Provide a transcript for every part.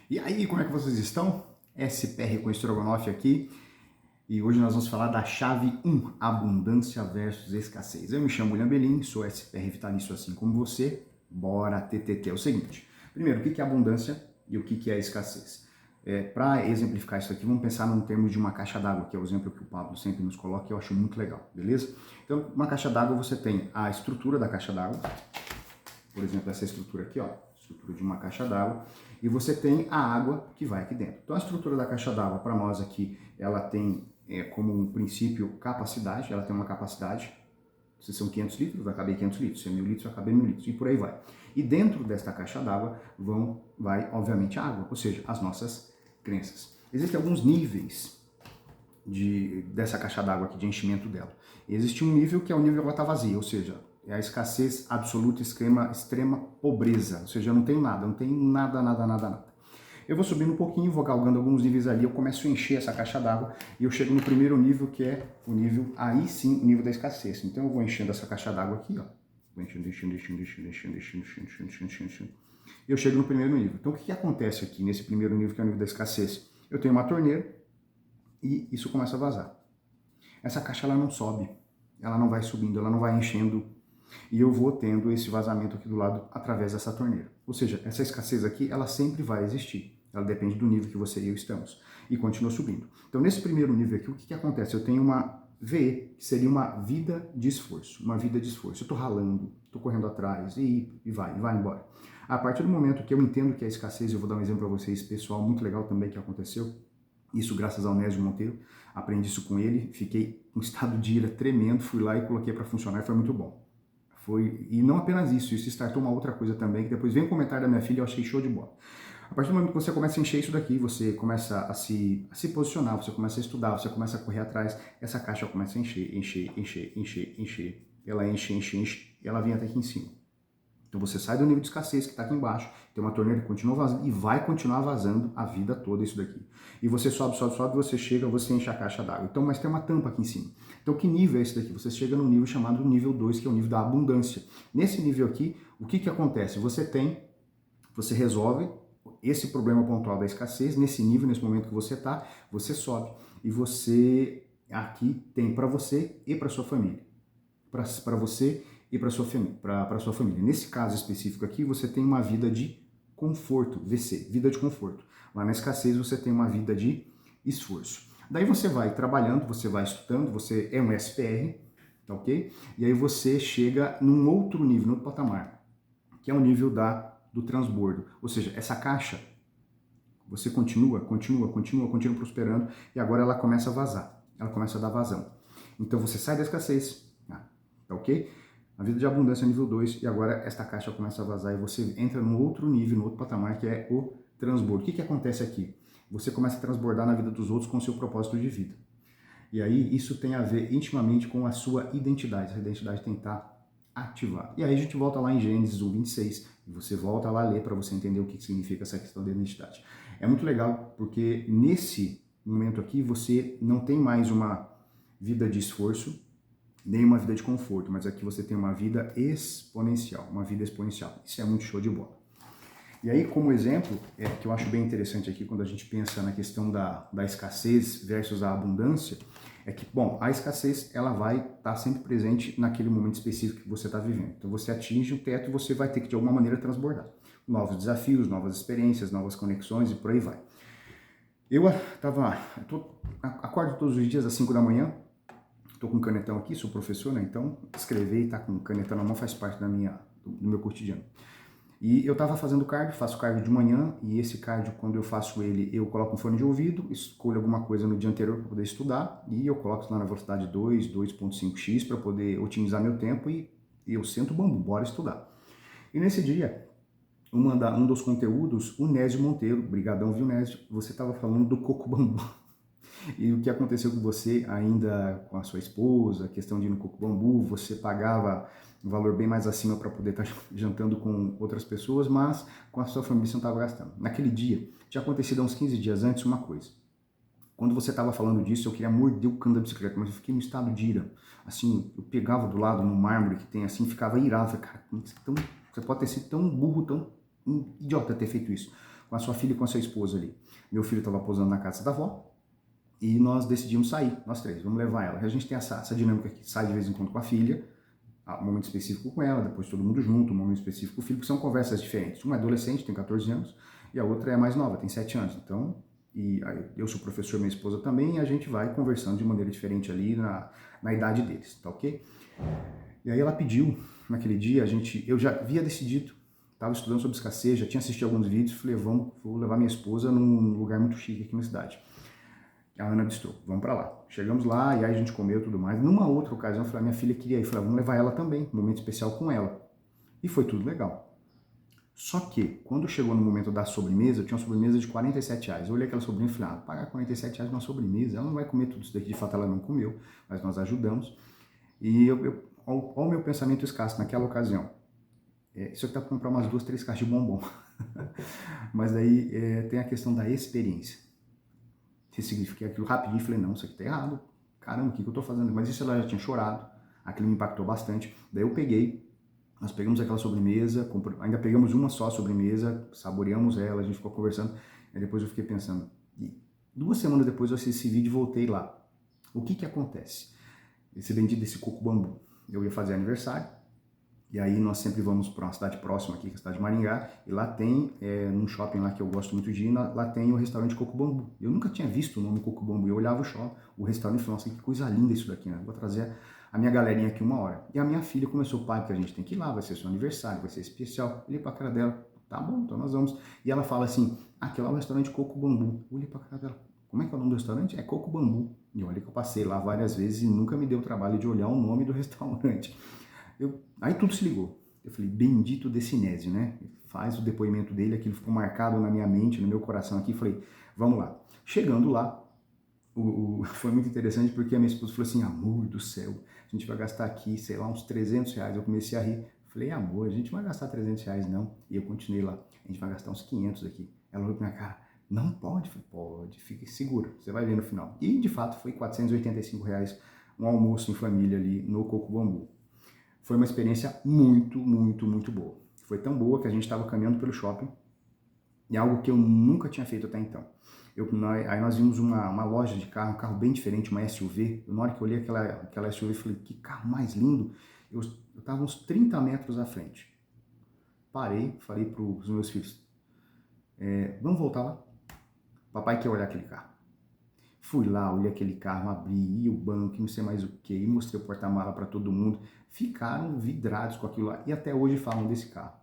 E aí, como é que vocês estão? SPR com Estrogonofe aqui. E hoje nós vamos falar da chave 1, abundância versus escassez. Eu me chamo William Belin, sou SPR vitalício assim como você. Bora TTT. É o seguinte, primeiro, o que é abundância e o que é escassez? Para exemplificar isso aqui, vamos pensar num termo de uma caixa d'água, que é o exemplo que o Pablo sempre nos coloca e eu acho muito legal, beleza? Então, uma caixa d'água, você tem a estrutura da caixa d'água, por exemplo, essa estrutura aqui, ó, estrutura de uma caixa d'água, e você tem a água que vai aqui dentro. Então a estrutura da caixa d'água, para nós aqui, ela tem como um princípio capacidade, ela tem uma capacidade, se são 500 litros, vai caber 500 litros, se é 1000 litros, vai caber 1000 litros, e por aí vai. E dentro desta caixa d'água vai, obviamente, a água, ou seja, as nossas crenças. Existem alguns níveis dessa caixa d'água aqui, de enchimento dela. Existe um nível que é o nível que ela está vazia, ou seja, é a escassez absoluta, extrema pobreza, ou seja, eu não tenho nada, nada. Eu vou subindo um pouquinho, vou galgando alguns níveis ali, eu começo a encher essa caixa d'água e eu chego no primeiro nível, que é o nível, aí sim, o nível da escassez. Então eu vou enchendo essa caixa d'água aqui, ó, vou enchendo. E eu chego no primeiro nível. Então o que acontece aqui nesse primeiro nível, que é o nível da escassez? Eu tenho uma torneira e isso começa a vazar. Essa caixa ela não sobe, ela não vai subindo, ela não vai enchendo, e eu vou tendo esse vazamento aqui do lado através dessa torneira. Ou seja, essa escassez aqui, ela sempre vai existir. Ela depende do nível que você e eu estamos. E continua subindo. Então, nesse primeiro nível aqui, o que acontece? Eu tenho uma VE, que seria uma vida de esforço. Uma vida de esforço. Eu estou ralando, estou correndo atrás e vai embora. A partir do momento que eu entendo que é escassez, eu vou dar um exemplo para vocês, pessoal, muito legal também que aconteceu. Isso graças ao Nésio Monteiro. Aprendi isso com ele, fiquei com um estado de ira tremendo, fui lá e coloquei para funcionar e foi muito bom. E não apenas isso startou uma outra coisa também, que depois vem um comentário da minha filha e eu achei show de bola. A partir do momento que você começa a encher isso daqui, você começa a se posicionar, você começa a estudar, você começa a correr atrás, essa caixa começa a encher. Ela enche, e ela vem até aqui em cima. Então você sai do nível de escassez que está aqui embaixo, tem uma torneira que continua vazando e vai continuar vazando a vida toda isso daqui. E você sobe, você chega, você enche a caixa d'água. Então, mas tem uma tampa aqui em cima. Então que nível é esse daqui? Você chega no nível chamado nível 2, que é o nível da abundância. Nesse nível aqui, o que acontece? Você resolve esse problema pontual da escassez, nesse nível, nesse momento que você está, você sobe. E você aqui tem para você e para sua família. Para você e para sua família. Nesse caso específico aqui, você tem uma vida de conforto, VC, vida de conforto. Lá na escassez, você tem uma vida de esforço. Daí você vai trabalhando, você vai estudando, você é um SPR, tá ok? E aí você chega num outro nível, no outro patamar, que é o nível do transbordo. Ou seja, essa caixa, você continua prosperando e agora ela começa a vazar, ela começa a dar vazão. Então você sai da escassez, tá ok? A vida de abundância é nível 2 e agora esta caixa começa a vazar e você entra num outro nível, no outro patamar, que é o transbordo. O que acontece aqui? Você começa a transbordar na vida dos outros com o seu propósito de vida. E aí isso tem a ver intimamente com a sua identidade. Essa identidade tem que estar ativada. E aí a gente volta lá em Gênesis 1:26 e você volta lá a ler para você entender o que significa essa questão da identidade. É muito legal porque nesse momento aqui você não tem mais uma vida de esforço, nem uma vida de conforto, mas aqui você tem uma vida exponencial, uma vida exponencial. Isso é muito show de bola. E aí, como exemplo, que eu acho bem interessante aqui, quando a gente pensa na questão da escassez versus a abundância, é que, bom, a escassez, ela vai estar sempre presente naquele momento específico que você está vivendo. Então, você atinge o teto e você vai ter que, de alguma maneira, transbordar. Novos desafios, novas experiências, novas conexões e por aí vai. Acordo todos os dias às 5 da manhã, estou com um canetão aqui, sou professor, né? Então escrever e estar com canetão na mão faz parte do meu cotidiano. E eu estava fazendo cardio, faço cardio de manhã, e esse cardio, quando eu faço ele, eu coloco um fone de ouvido, escolho alguma coisa no dia anterior para poder estudar, e eu coloco lá na velocidade 2.5x para poder otimizar meu tempo, e eu sento o bambu, bora estudar. E nesse dia, um dos conteúdos, o Nésio Monteiro, brigadão, viu, Nésio? Você estava falando do coco bambu. E o que aconteceu com você ainda com a sua esposa, a questão de ir no coco bambu, você pagava um valor bem mais acima para poder estar jantando com outras pessoas, mas com a sua família você não estava gastando. Naquele dia, tinha acontecido há uns 15 dias antes uma coisa. Quando você estava falando disso, eu queria morder o cano da bicicleta, mas eu fiquei no estado de ira. Assim, eu pegava do lado, no mármore que tem assim, ficava irado. Falei, cara, você pode ter sido tão burro, tão idiota ter feito isso. com a sua filha e com a sua esposa ali. Meu filho estava posando na casa da avó e nós decidimos sair, nós três, vamos levar ela. A gente tem essa dinâmica que sai de vez em quando com a filha, um momento específico com ela, depois todo mundo junto, um momento específico com o filho, porque são conversas diferentes. Uma é adolescente, tem 14 anos, e a outra é mais nova, tem 7 anos. Então, eu sou professor, minha esposa também, e a gente vai conversando de maneira diferente ali na idade deles, tá ok? E aí ela pediu, naquele dia, eu já havia decidido, estava estudando sobre escassez, já tinha assistido alguns vídeos, falei, vou levar minha esposa num lugar muito chique aqui na cidade. A Ana Bistrô, vamos pra lá. Chegamos lá e aí a gente comeu e tudo mais. Numa outra ocasião, eu falei, minha filha queria ir. Eu falei, vamos levar ela também, um momento especial com ela. E foi tudo legal. Só que, quando chegou no momento da sobremesa, eu tinha uma sobremesa de R$47. Eu olhei aquela sobremesa e falei, pagar R$47 numa sobremesa, ela não vai comer tudo isso daqui. De fato, ela não comeu, mas nós ajudamos. E olha o meu pensamento escasso naquela ocasião. Isso aqui dá para comprar umas 2, 3 caixas de bombom. Mas daí tem a questão da experiência. Significa aquilo rapidinho, falei, não, isso aqui tá errado, caramba, o que eu tô fazendo? Mas isso ela já tinha chorado, aquilo me impactou bastante. Daí eu nós pegamos aquela sobremesa, ainda pegamos uma só sobremesa, saboreamos ela, a gente ficou conversando, e depois eu fiquei pensando, e 2 semanas depois eu assisti esse vídeo e voltei lá. O que acontece? Esse bendito desse coco bambu, eu ia fazer aniversário, e aí nós sempre vamos para uma cidade próxima aqui, que é a cidade de Maringá, e lá tem, num shopping lá que eu gosto muito de ir, lá tem o restaurante Coco Bambu. Eu nunca tinha visto o nome Coco Bambu, eu olhava o restaurante e falava, nossa, que coisa linda isso daqui, né? Vou trazer a minha galerinha aqui uma hora. E a minha filha começou, pai, porque a gente tem que ir lá, vai ser seu aniversário, vai ser especial. Olhei pra cara dela, tá bom, então nós vamos. E ela fala assim, aqui lá é o restaurante Coco Bambu. Eu olhei pra cara dela, como é que é o nome do restaurante? É Coco Bambu. E olha que eu passei lá várias vezes e nunca me deu o trabalho de olhar o nome do restaurante. Aí tudo se ligou. Eu falei, bendito desse Nésio, né? Faz o depoimento dele, aquilo ficou marcado na minha mente, no meu coração aqui. Falei, vamos lá. Chegando lá, foi muito interessante porque a minha esposa falou assim, amor do céu, a gente vai gastar aqui, sei lá, uns R$300. Eu comecei a rir. Falei, amor, a gente não vai gastar R$300 não. E eu continuei lá, a gente vai gastar uns 500 aqui. Ela olhou pra minha cara, não pode? Falei, pode, fique segura, você vai ver no final. E de fato foi R$485 um almoço em família ali no Coco Bambu. Foi uma experiência muito, muito, muito boa. Foi tão boa que a gente estava caminhando pelo shopping e algo que eu nunca tinha feito até então. Aí nós vimos uma loja de carro, um carro bem diferente, uma SUV. Na hora que eu olhei aquela SUV, eu falei, que carro mais lindo. Eu estava uns 30 metros à frente. Parei, falei para os meus filhos, vamos voltar lá? Papai quer olhar aquele carro. Fui lá, olhei aquele carro, abri, o banco, não sei mais o que, e mostrei o porta-mala para todo mundo. Ficaram vidrados com aquilo lá e até hoje falam desse carro.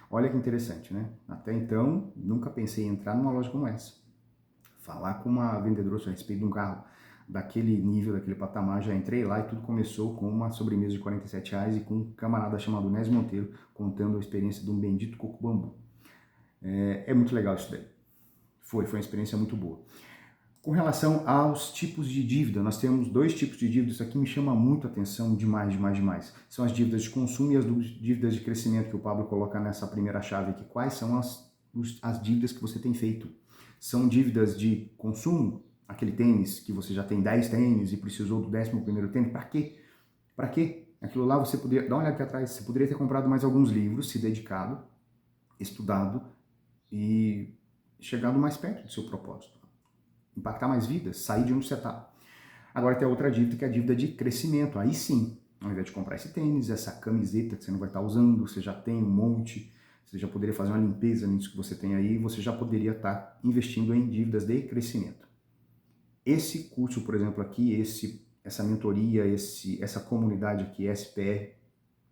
Olha que interessante, né? Até então, nunca pensei em entrar numa loja como essa. Falar com uma vendedora a respeito de um carro daquele nível, daquele patamar, já entrei lá e tudo começou com uma sobremesa de R$47 e com um camarada chamado Nésio Monteiro contando a experiência de um bendito coco bambu. É muito legal isso daí. Foi uma experiência muito boa. Com relação aos tipos de dívida, nós temos 2 tipos de dívida, isso aqui me chama muito a atenção demais. São as dívidas de consumo e as dívidas de crescimento que o Pablo coloca nessa primeira chave aqui. Quais são as dívidas que você tem feito? São dívidas de consumo, aquele tênis que você já tem 10 tênis e precisou do 11º tênis, para quê? Para quê? Aquilo lá você poderia, dá uma olhada aqui atrás, você poderia ter comprado mais alguns livros, se dedicado, estudado e chegado mais perto do seu propósito. Impactar mais vidas, sair de onde você está. Agora tem a outra dívida, que é a dívida de crescimento. Aí sim, ao invés de comprar esse tênis, essa camiseta que você não vai estar usando, você já tem um monte, você já poderia fazer uma limpeza nisso que você tem aí, você já poderia estar investindo em dívidas de crescimento. Esse curso, por exemplo, aqui, essa mentoria, essa comunidade aqui, SPR,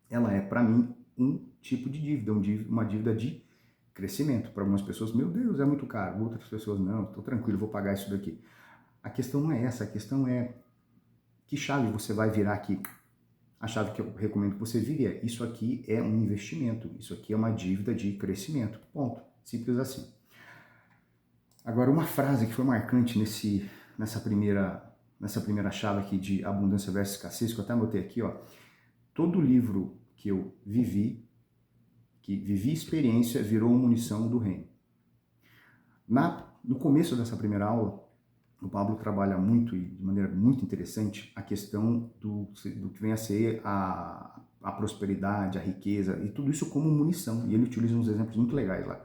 ela é, para mim, um tipo de dívida, uma dívida de crescimento. Para algumas pessoas, meu Deus, é muito caro. Outras pessoas, não, estou tranquilo, vou pagar isso daqui. A questão não é essa, a questão é que chave você vai virar aqui. A chave que eu recomendo que você vire é, isso aqui é um investimento, isso aqui é uma dívida de crescimento. Ponto. Simples assim. Agora, uma frase que foi marcante nessa primeira chave aqui de abundância versus escassez, que eu até anotei aqui, ó. Todo livro que eu vivi experiência, virou munição do reino. No começo dessa primeira aula, o Pablo trabalha muito e de maneira muito interessante a questão do que vem a ser a prosperidade, a riqueza e tudo isso como munição. E ele utiliza uns exemplos muito legais lá.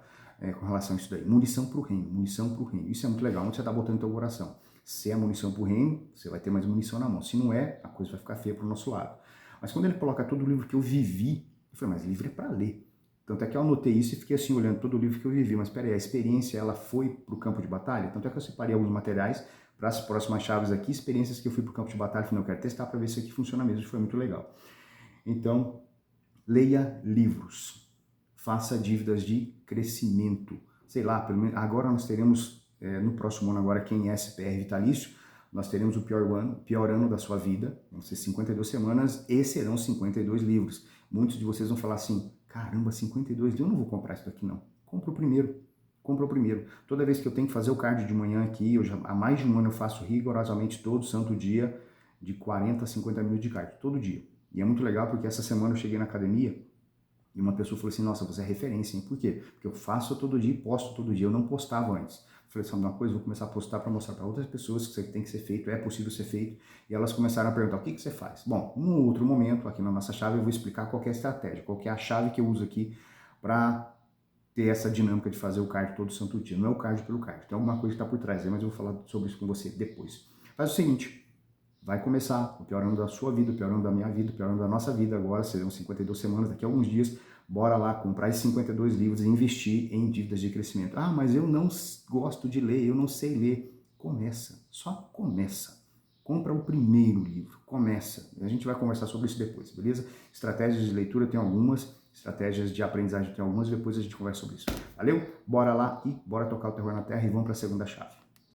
com relação a isso daí. Munição para o reino, munição para o reino. Isso é muito legal. Onde você está botando teu coração? Se é munição para o reino, você vai ter mais munição na mão. Se não é, a coisa vai ficar feia para o nosso lado. Mas quando ele coloca todo o livro que eu vivi, eu falei, mas livro é para ler. Tanto é que eu anotei isso e fiquei assim, olhando todo o livro que eu vivi. Mas peraí, a experiência, ela foi para o campo de batalha? Tanto é que eu separei alguns materiais para as próximas chaves aqui, experiências que eu fui para o campo de batalha. Falei, eu quero testar para ver se isso aqui funciona mesmo. Isso foi muito legal. Então, leia livros. Faça dívidas de crescimento. Sei lá, pelo menos agora nós teremos, no próximo ano agora, quem é SPR vitalício, nós teremos o pior ano da sua vida, vão ser 52 semanas e serão 52 livros. Muitos de vocês vão falar assim, caramba, 52 livros, eu não vou comprar isso daqui não. Compra o primeiro. Compra o primeiro. Toda vez que eu tenho que fazer o cardio de manhã aqui, há mais de um ano eu faço rigorosamente todo santo dia, de 40 a 50 minutos de cardio, todo dia. E é muito legal porque essa semana eu cheguei na academia e uma pessoa falou assim, nossa, você é referência, hein? Por quê? Porque eu faço todo dia e posto todo dia. Eu não postava antes. Eu falei, sabe uma coisa? Vou começar a postar para mostrar para outras pessoas que isso aqui tem que ser feito, é possível ser feito. E elas começaram a perguntar, o que você faz? Bom, num outro momento, aqui na nossa chave, eu vou explicar qual é a estratégia, qual é a chave que eu uso aqui para ter essa dinâmica de fazer o cardio todo santo dia. Não é o cardio pelo cardio. Tem alguma coisa que está por trás, mas eu vou falar sobre isso com você depois. Faz o seguinte, vai começar o pior ano da sua vida, o pior ano da minha vida, o pior ano da nossa vida agora, serão 52 semanas, daqui a alguns dias, bora lá comprar esses 52 livros e investir em dívidas de crescimento. Ah, mas eu não gosto de ler, eu não sei ler. Começa, só começa. Compra o primeiro livro, começa. A gente vai conversar sobre isso depois, beleza? Estratégias de leitura tem algumas, estratégias de aprendizagem tem algumas, depois a gente conversa sobre isso. Valeu? Bora lá e bora tocar o terror na terra e vamos para a segunda chave.